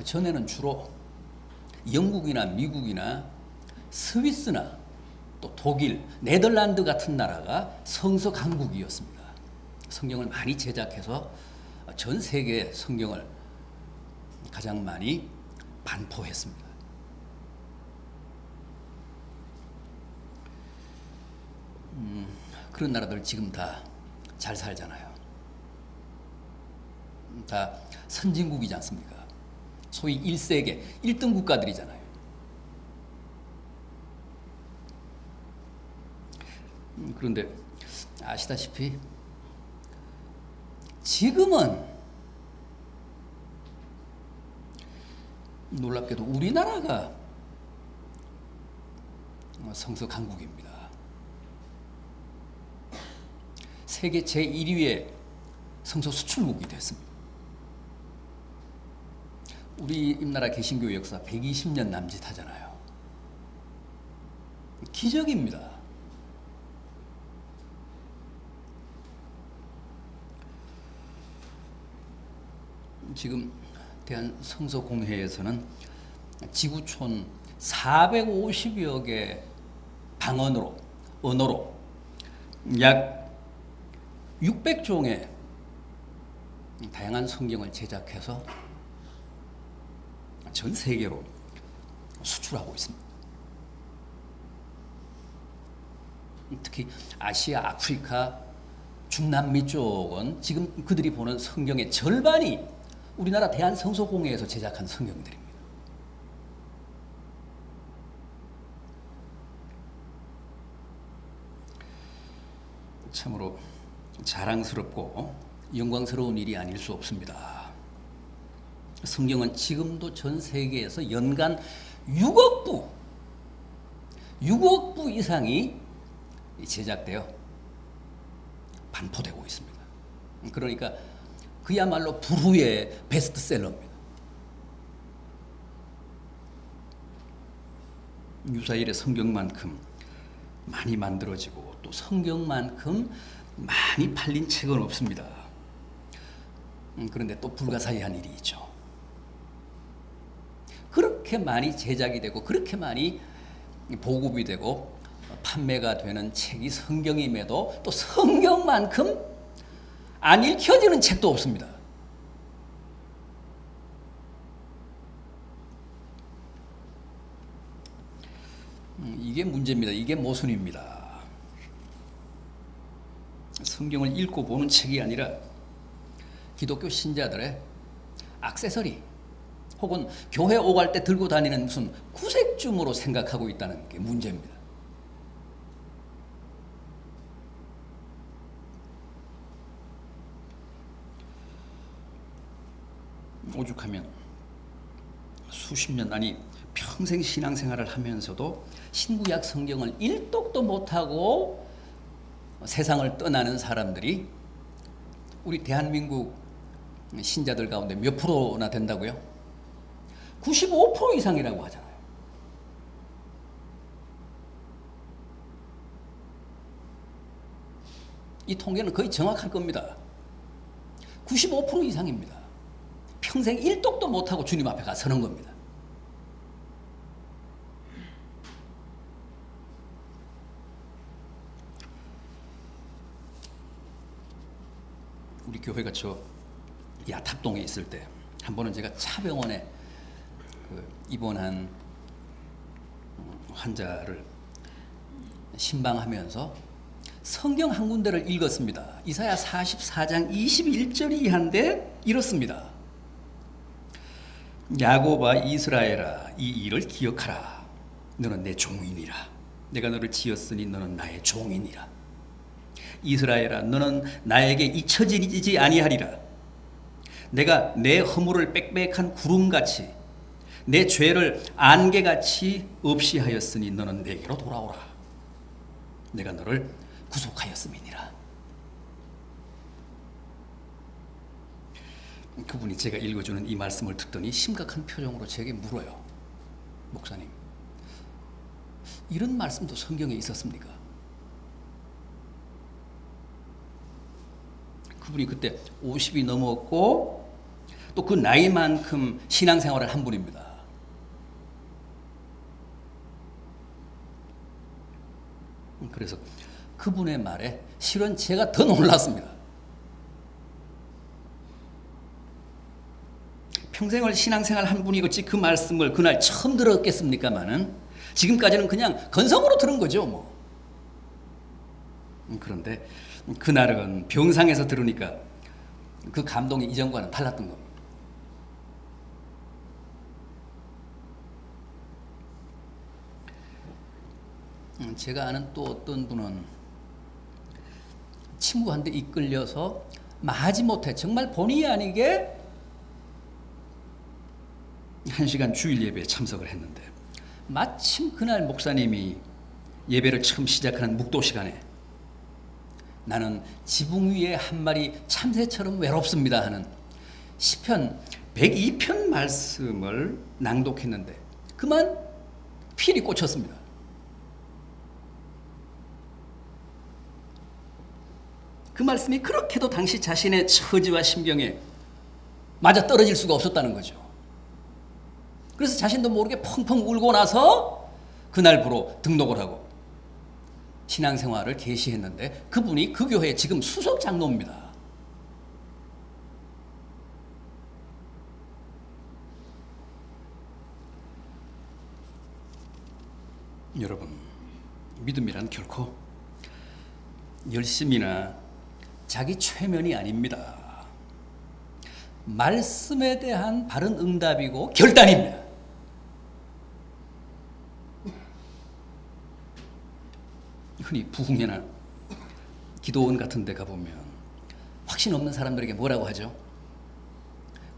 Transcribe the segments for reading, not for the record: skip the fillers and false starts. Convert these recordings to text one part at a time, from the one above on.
전에는 주로 영국이나 미국이나 스위스나 또 독일, 네덜란드 같은 나라가 성서 강국이었습니다. 성경을 많이 제작해서 전 세계에 성경을 가장 많이 반포했습니다. 그런 나라들 지금 다 잘 살잖아요. 다 선진국이지 않습니까? 소위 1세계 1등 국가들이잖아요. 그런데 아시다시피 지금은 놀랍게도 우리나라가 성서 강국입니다. 세계 제1위의 성서 수출국이 됐습니다. 우리 나라 개신교 역사 120년 남짓하잖아요. 기적입니다. 지금 대한성서공회에서는 지구촌 450여 개 언어로 약 600종의 다양한 성경을 제작해서 전 세계로 수출하고 있습니다. 특히 아시아, 아프리카, 중남미 쪽은 지금 그들이 보는 성경의 절반이 우리나라 대한성서공회에서 제작한 성경들입니다. 참으로 자랑스럽고 영광스러운 일이 아닐 수 없습니다. 성경은 지금도 전 세계에서 연간 6억 부 이상이 제작되어 반포되고 있습니다. 그러니까 그야말로 불후의 베스트셀러입니다. 유사일의 성경만큼 많이 만들어지고 또 성경만큼 많이 팔린 책은 없습니다. 그런데 또 불가사의한 일이 있죠. 그렇게 많이 제작이 되고 그렇게 많이 보급이 되고 판매가 되는 책이 성경임에도 또 성경만큼 안 읽혀지는 책도 없습니다. 이게 문제입니다. 이게 모순입니다. 성경을 읽고 보는 책이 아니라 기독교 신자들의 액세서리 혹은 교회 오갈 때 들고 다니는 무슨 구색줌으로 생각하고 있다는 게 문제입니다. 오죽하면 수십 년 아니 평생 신앙생활을 하면서도 신구약 성경을 일독도 못하고 세상을 떠나는 사람들이 우리 대한민국 신자들 가운데 몇 프로나 된다고요? 95% 이상이라고 하잖아요. 이 통계는 거의 정확할 겁니다. 95% 이상입니다. 평생 일독도 못하고 주님 앞에 가 서는 겁니다. 우리 교회가 저 야탑동에 있을 때 한 번은 제가 차병원에 입원한 환자를 신방하면서 성경 한 군데를 읽었습니다. 이사야 44장 21절이 한데 이렇습니다. 야곱아 이스라엘아 이 일을 기억하라. 너는 내 종이니라. 내가 너를 지었으니 너는 나의 종이니라. 이스라엘아 너는 나에게 잊혀지지 아니하리라. 내가 내 허물을 빽빽한 구름같이 내 죄를 안개같이 없이 하였으니 너는 내게로 돌아오라. 내가 너를 구속하였음이니라. 그분이 제가 읽어주는 이 말씀을 듣더니 심각한 표정으로 제게 물어요. 목사님, 이런 말씀도 성경에 있었습니까? 그분이 그때 50이 넘었고 또 그 나이만큼 신앙생활을 한 분입니다. 그래서 그분의 말에 실은 제가 더 놀랐습니다. 평생을 신앙생활 한 분이 어찌 그 말씀을 그날 처음 들었겠습니까마는 지금까지는 그냥 건성으로 들은 거죠, 뭐. 그런데 그날은 병상에서 들으니까 그 감동이 이전과는 달랐던 겁니다. 제가 아는 또 어떤 분은 친구한테 이끌려서 마지못해 정말 본의 아니게 1시간 주일 예배에 참석을 했는데 마침 그날 목사님이 예배를 처음 시작하는 묵도 시간에 나는 지붕 위에 한 마리 참새처럼 외롭습니다 하는 시편 102편 말씀을 낭독했는데 그만 필이 꽂혔습니다. 그 말씀이 그렇게도 당시 자신의 처지와 심경에 맞아 떨어질 수가 없었다는 거죠. 그래서 자신도 모르게 펑펑 울고 나서 그날부로 등록을 하고 신앙생활을 개시했는데 그분이 그 교회의 지금 수석 장로입니다. 여러분, 믿음이란 결코 열심이나 자기 최면이 아닙니다. 말씀에 대한 바른 응답이고 결단입니다. 흔히 부흥회나 기도원 같은 데 가보면 확신 없는 사람들에게 뭐라고 하죠?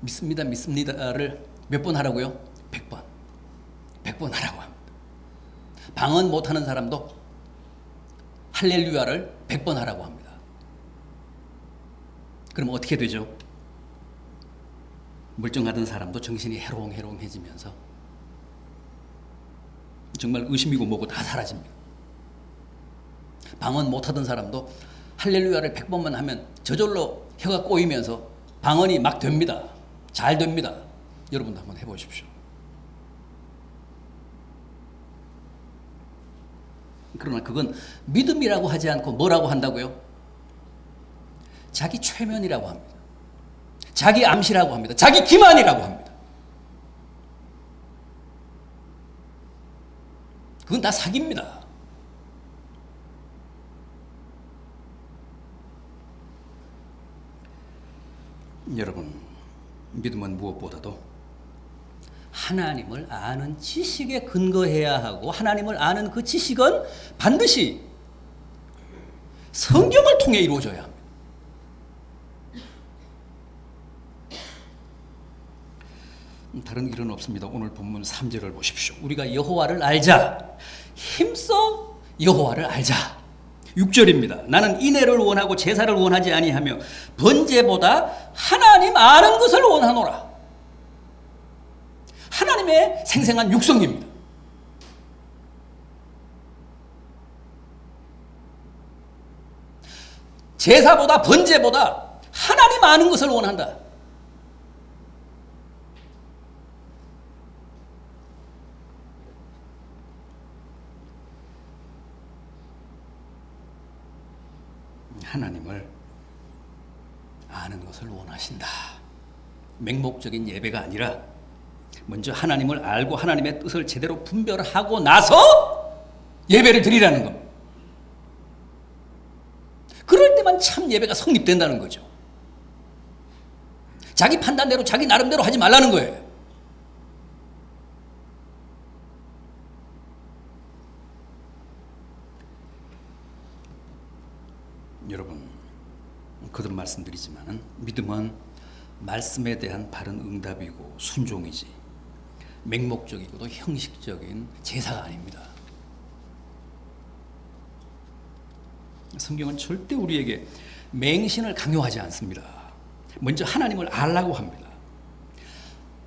믿습니다, 믿습니다를 몇 번 하라고요? 100번. 100번 하라고 합니다. 방언 못하는 사람도 할렐루야를 100번 하라고 합니다. 그럼 어떻게 되죠? 멀쩡하던 사람도 정신이 해롱해롱해지면서 정말 의심이고 뭐고 다 사라집니다. 방언 못하던 사람도 할렐루야를 100번만 하면 저절로 혀가 꼬이면서 방언이 막 됩니다. 잘 됩니다. 여러분도 한번 해보십시오. 그러나 그건 믿음이라고 하지 않고 뭐라고 한다고요? 자기 최면이라고 합니다. 자기 암시라고 합니다. 자기 기만이라고 합니다. 그건 다 사기입니다. 여러분, 믿음은 무엇보다도 하나님을 아는 지식에 근거해야 하고 하나님을 아는 그 지식은 반드시 성경을 통해 이루어져야 합니다. 다른 일은 없습니다. 오늘 본문 3절을 보십시오. 우리가 여호와를 알자. 힘써 여호와를 알자. 6절입니다. 나는 인애를 원하고 제사를 원하지 아니하며 번제보다 하나님 아는 것을 원하노라. 하나님의 생생한 육성입니다. 제사보다 번제보다 하나님 아는 것을 원한다. 하나님을 아는 것을 원하신다. 맹목적인 예배가 아니라 먼저 하나님을 알고 하나님의 뜻을 제대로 분별하고 나서 예배를 드리라는 겁니다. 그럴 때만 참 예배가 성립된다는 거죠. 자기 판단대로 자기 나름대로 하지 말라는 거예요. 여러분, 거듭 말씀드리지만 믿음은 말씀에 대한 바른 응답이고 순종이지 맹목적이고도 형식적인 제사가 아닙니다. 성경은 절대 우리에게 맹신을 강요하지 않습니다. 먼저 하나님을 알라고 합니다.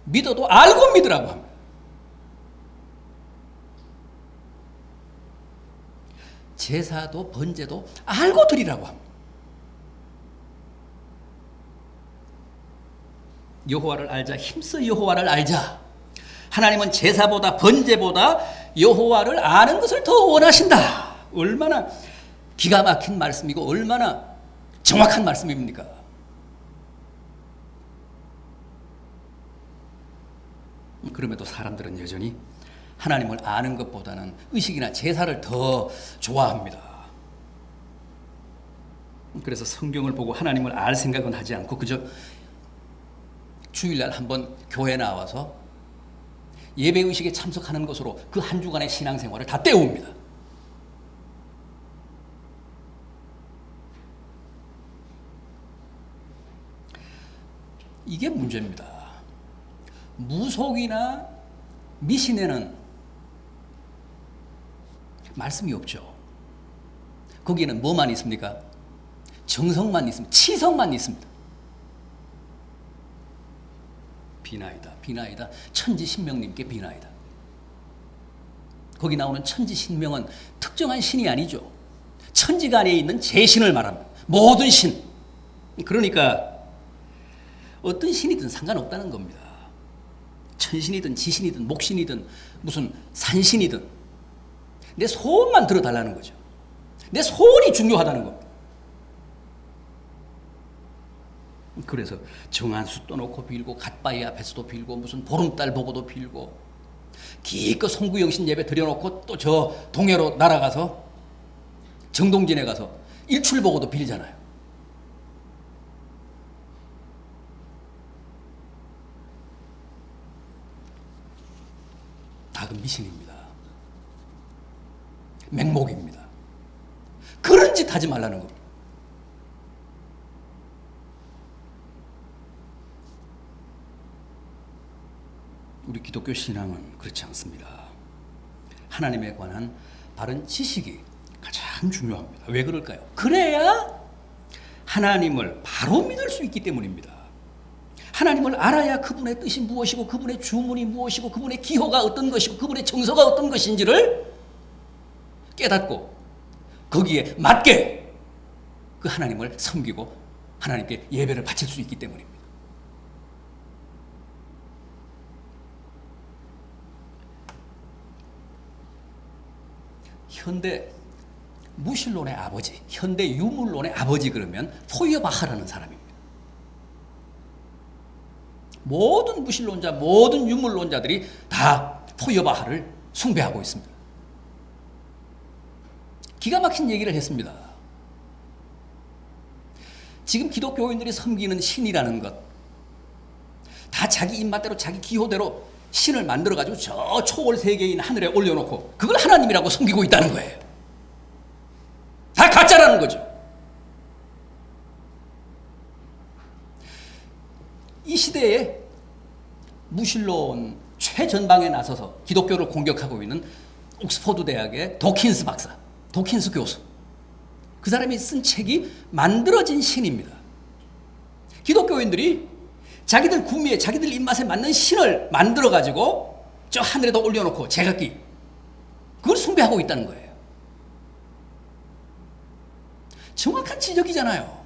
믿어도 알고 믿으라고 합니다. 제사도 번제도 알고 드리라고 합니다. 여호와를 알자. 힘써 여호와를 알자. 하나님은 제사보다 번제보다 여호와를 아는 것을 더 원하신다. 얼마나 기가 막힌 말씀이고 얼마나 정확한 말씀입니까? 그럼에도 사람들은 여전히 하나님을 아는 것보다는 의식이나 제사를 더 좋아합니다. 그래서 성경을 보고 하나님을 알 생각은 하지 않고 그저 주일날 한번 교회 나와서 예배의식에 참석하는 것으로 그 한 주간의 신앙생활을 다 때웁니다. 이게 문제입니다. 무속이나 미신에는 말씀이 없죠. 거기에는 뭐만 있습니까? 정성만 있습니다. 치성만 있습니다. 비나이다, 비나이다. 천지신명님께 비나이다. 거기 나오는 천지신명은 특정한 신이 아니죠. 천지가 안에 있는 제신을 말합니다. 모든 신. 그러니까 어떤 신이든 상관없다는 겁니다. 천신이든 지신이든 목신이든 무슨 산신이든 내 소원만 들어달라는 거죠. 내 소원이 중요하다는 겁니다. 그래서 정한수 떠놓고 빌고 갓바위 앞에서도 빌고 무슨 보름달 보고도 빌고 기껏 송구영신 예배 드려놓고 또 저 동해로 날아가서 정동진에 가서 일출 보고도 빌잖아요. 다 그 미신입니다. 맹목입니다. 그런 짓 하지 말라는 겁니다. 우리 기독교 신앙은 그렇지 않습니다. 하나님에 관한 바른 지식이 가장 중요합니다. 왜 그럴까요? 그래야 하나님을 바로 믿을 수 있기 때문입니다. 하나님을 알아야 그분의 뜻이 무엇이고 그분의 주문이 무엇이고 그분의 기호가 어떤 것이고 그분의 정서가 어떤 것인지를 깨닫고 거기에 맞게 그 하나님을 섬기고 하나님께 예배를 바칠 수 있기 때문입니다. 현대 무신론의 아버지, 현대 유물론의 아버지 그러면 포이어바하라는 사람입니다. 모든 무신론자, 모든 유물론자들이 다 포이어바하를 숭배하고 있습니다. 기가 막힌 얘기를 했습니다. 지금 기독교인들이 섬기는 신이라는 것, 다 자기 입맛대로 자기 기호대로 신을 만들어가지고 저 초월 세계인 하늘에 올려놓고 그걸 하나님이라고 섬기고 있다는 거예요. 다 가짜라는 거죠. 이 시대에 무신론 최전방에 나서서 기독교를 공격하고 있는 옥스퍼드 대학의 도킨스 박사, 도킨스 교수. 그 사람이 쓴 책이 만들어진 신입니다. 기독교인들이 자기들 구미에 자기들 입맛에 맞는 신을 만들어가지고 저 하늘에다 올려놓고 제각기 그걸 숭배하고 있다는 거예요. 정확한 지적이잖아요.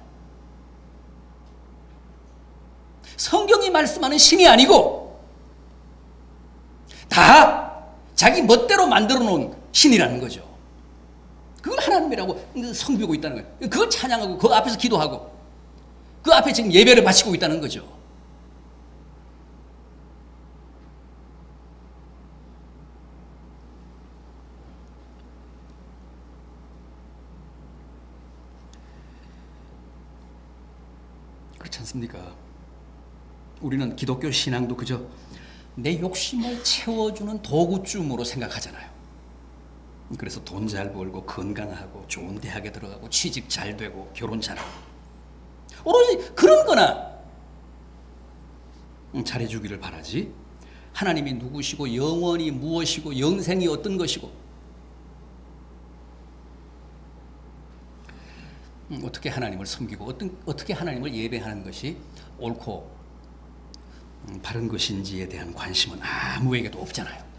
성경이 말씀하는 신이 아니고 다 자기 멋대로 만들어 놓은 신이라는 거죠. 그걸 하나님이라고 섬기고 있다는 거예요. 그걸 찬양하고 그 앞에서 기도하고 그 앞에 지금 예배를 바치고 있다는 거죠. 그렇지 않습니까? 우리는 기독교 신앙도 그저 내 욕심을 채워주는 도구쯤으로 생각하잖아요. 그래서 돈 잘 벌고 건강하고 좋은 대학에 들어가고 취직 잘 되고 결혼 잘하고 오로지 그런 거나 잘해주기를 바라지 하나님이 누구시고 영원이 무엇이고 영생이 어떤 것이고 어떻게 하나님을 섬기고 어떻게 하나님을 예배하는 것이 옳고 바른 것인지에 대한 관심은 아무에게도 없잖아요.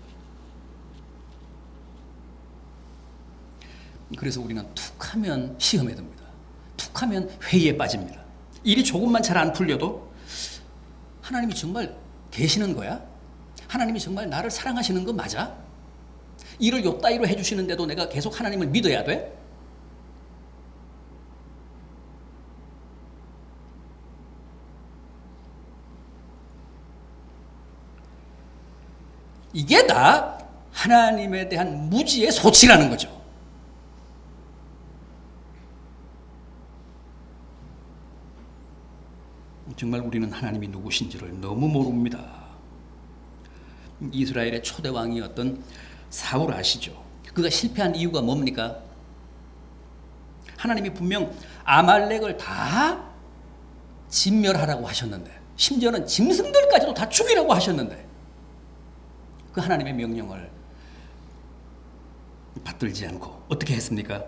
그래서 우리는 툭하면 시험에 듭니다. 툭하면 회의에 빠집니다. 일이 조금만 잘 안 풀려도 하나님이 정말 계시는 거야? 하나님이 정말 나를 사랑하시는 거 맞아? 일을 요따위로 해주시는데도 내가 계속 하나님을 믿어야 돼? 이게 다 하나님에 대한 무지의 소치라는 거죠. 정말 우리는 하나님이 누구신지를 너무 모릅니다. 이스라엘의 초대 왕이었던 사울 아시죠? 그가 실패한 이유가 뭡니까? 하나님이 분명 아말렉을 다 진멸하라고 하셨는데, 심지어는 짐승들까지도 다 죽이라고 하셨는데, 그 하나님의 명령을 받들지 않고 어떻게 했습니까?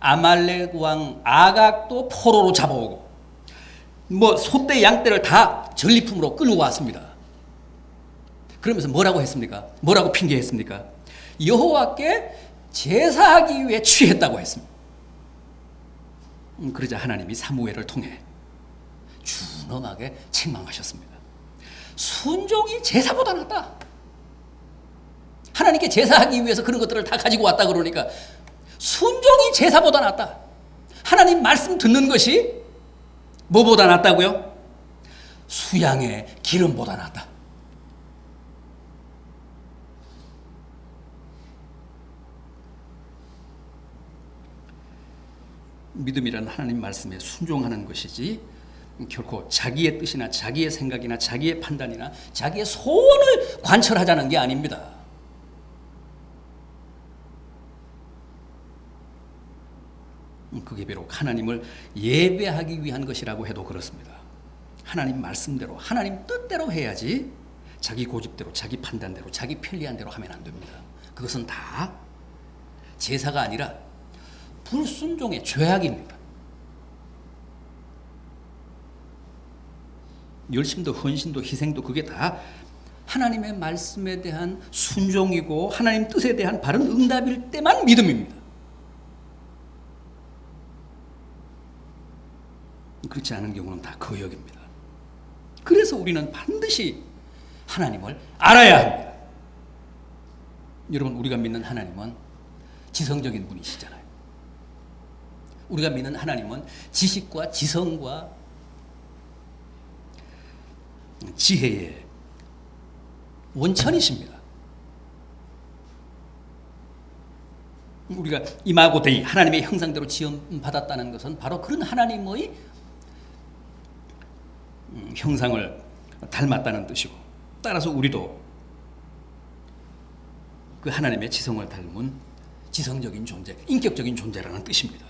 아말렉 왕 아각도 포로로 잡아오고 소떼 양떼를 다 전리품으로 끌고 왔습니다. 그러면서 뭐라고 했습니까? 뭐라고 핑계했습니까? 여호와께 제사하기 위해 취했다고 했습니다. 그러자 하나님이 사무엘을 통해 준엄하게 책망하셨습니다. 순종이 제사보다 낫다. 하나님께 제사하기 위해서 그런 것들을 다 가지고 왔다 그러니까 순종이 제사보다 낫다. 하나님 말씀 듣는 것이 뭐보다 낫다고요? 수양의 기름보다 낫다. 믿음이란 하나님 말씀에 순종하는 것이지 결코 자기의 뜻이나 자기의 생각이나 자기의 판단이나 자기의 소원을 관철하자는 게 아닙니다. 그게 비록 하나님을 예배하기 위한 것이라고 해도 그렇습니다. 하나님 말씀대로 하나님 뜻대로 해야지 자기 고집대로 자기 판단대로 자기 편리한 대로 하면 안 됩니다. 그것은 다 제사가 아니라 불순종의 죄악입니다. 열심도 헌신도 희생도 그게 다 하나님의 말씀에 대한 순종이고 하나님 뜻에 대한 바른 응답일 때만 믿음입니다. 그렇지 않은 경우는 다 거역입니다. 그래서 우리는 반드시 하나님을 알아야 합니다. 여러분, 우리가 믿는 하나님은 지성적인 분이시잖아요. 우리가 믿는 하나님은 지식과 지성과 지혜의 원천이십니다. 우리가 이마고 데이 하나님의 형상대로 지음받았다는 것은 바로 그런 하나님의 형상을 닮았다는 뜻이고, 따라서 우리도 그 하나님의 지성을 닮은 지성적인 존재, 인격적인 존재라는 뜻입니다.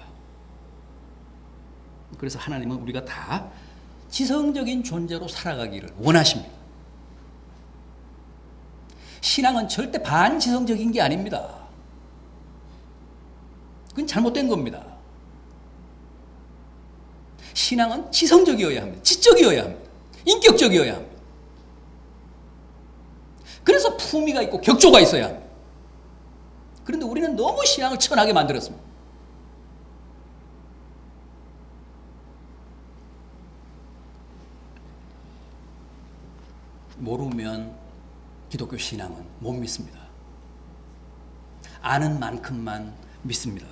그래서 하나님은 우리가 다 지성적인 존재로 살아가기를 원하십니다. 신앙은 절대 반지성적인 게 아닙니다. 그건 잘못된 겁니다. 신앙은 지성적이어야 합니다. 지적이어야 합니다. 인격적이어야 합니다. 그래서 품위가 있고 격조가 있어야 합니다. 그런데 우리는 너무 신앙을 천하게 만들었습니다. 모르면 기독교 신앙은 못 믿습니다. 아는 만큼만 믿습니다.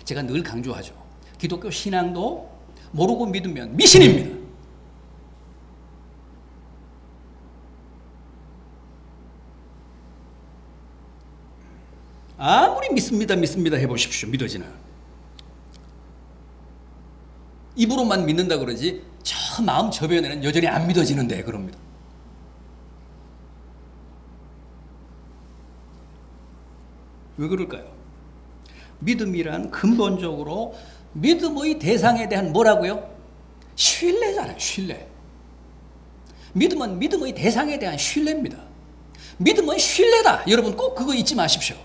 제가 늘 강조하죠. 기독교 신앙도 모르고 믿으면 미신입니다. 아무리 믿습니다 해보십시오. 믿어지나. 입으로만 믿는다 그러지 저 마음 저변에는 여전히 안 믿어지는데 그럽니다. 왜 그럴까요? 믿음이란 근본적으로 믿음의 대상에 대한 뭐라고요? 신뢰잖아요. 신뢰. 믿음은 믿음의 대상에 대한 신뢰입니다. 믿음은 신뢰다. 여러분 꼭 그거 잊지 마십시오.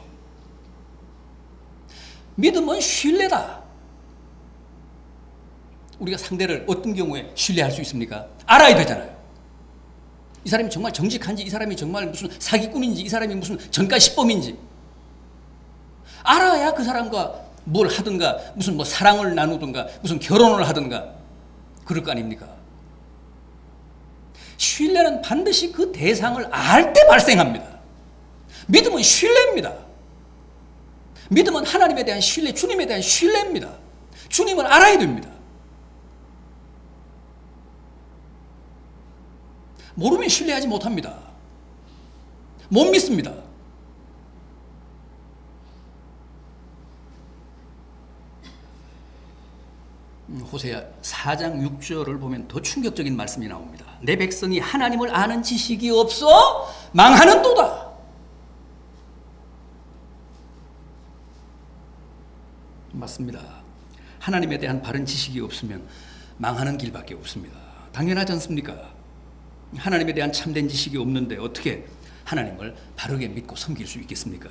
믿음은 신뢰다. 우리가 상대를 어떤 경우에 신뢰할 수 있습니까? 알아야 되잖아요. 이 사람이 정말 정직한지, 이 사람이 정말 무슨 사기꾼인지, 이 사람이 무슨 전과시범인지 알아야 그 사람과 뭘 하든가, 무슨 사랑을 나누든가, 무슨 결혼을 하든가 그럴 거 아닙니까? 신뢰는 반드시 그 대상을 알 때 발생합니다. 믿음은 신뢰입니다. 믿음은 하나님에 대한 신뢰, 주님에 대한 신뢰입니다. 주님을 알아야 됩니다. 모르면 신뢰하지 못합니다. 못 믿습니다. 호세아 4장 6절을 보면 더 충격적인 말씀이 나옵니다. 내 백성이 하나님을 아는 지식이 없어 망하는도다. 맞습니다. 하나님에 대한 바른 지식이 없으면 망하는 길밖에 없습니다. 당연하지 않습니까? 하나님에 대한 참된 지식이 없는데 어떻게 하나님을 바르게 믿고 섬길 수 있겠습니까?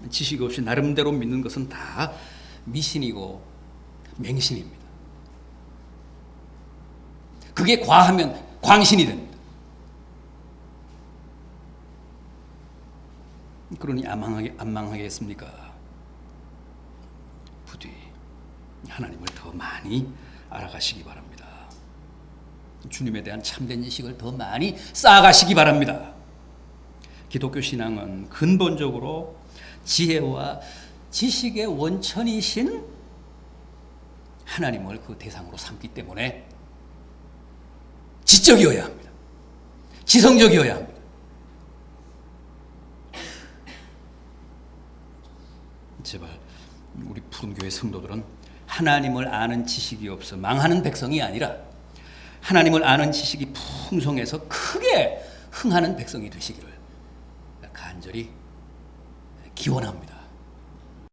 지식 없이 나름대로 믿는 것은 다 미신이고 맹신입니다. 그게 과하면 광신이 됩니다. 그러니 안 망하겠습니까? 부디 하나님을 더 많이 알아가시기 바랍니다. 주님에 대한 참된 지식을 더 많이 쌓아가시기 바랍니다. 기독교 신앙은 근본적으로 지혜와 지식의 원천이신 하나님을 그 대상으로 삼기 때문에 지적이어야 합니다. 지성적이어야 합니다. 제발 우리 푸른교회 성도들은 하나님을 아는 지식이 없어 망하는 백성이 아니라 하나님을 아는 지식이 풍성해서 크게 흥하는 백성이 되시기를 간절히 기원합니다.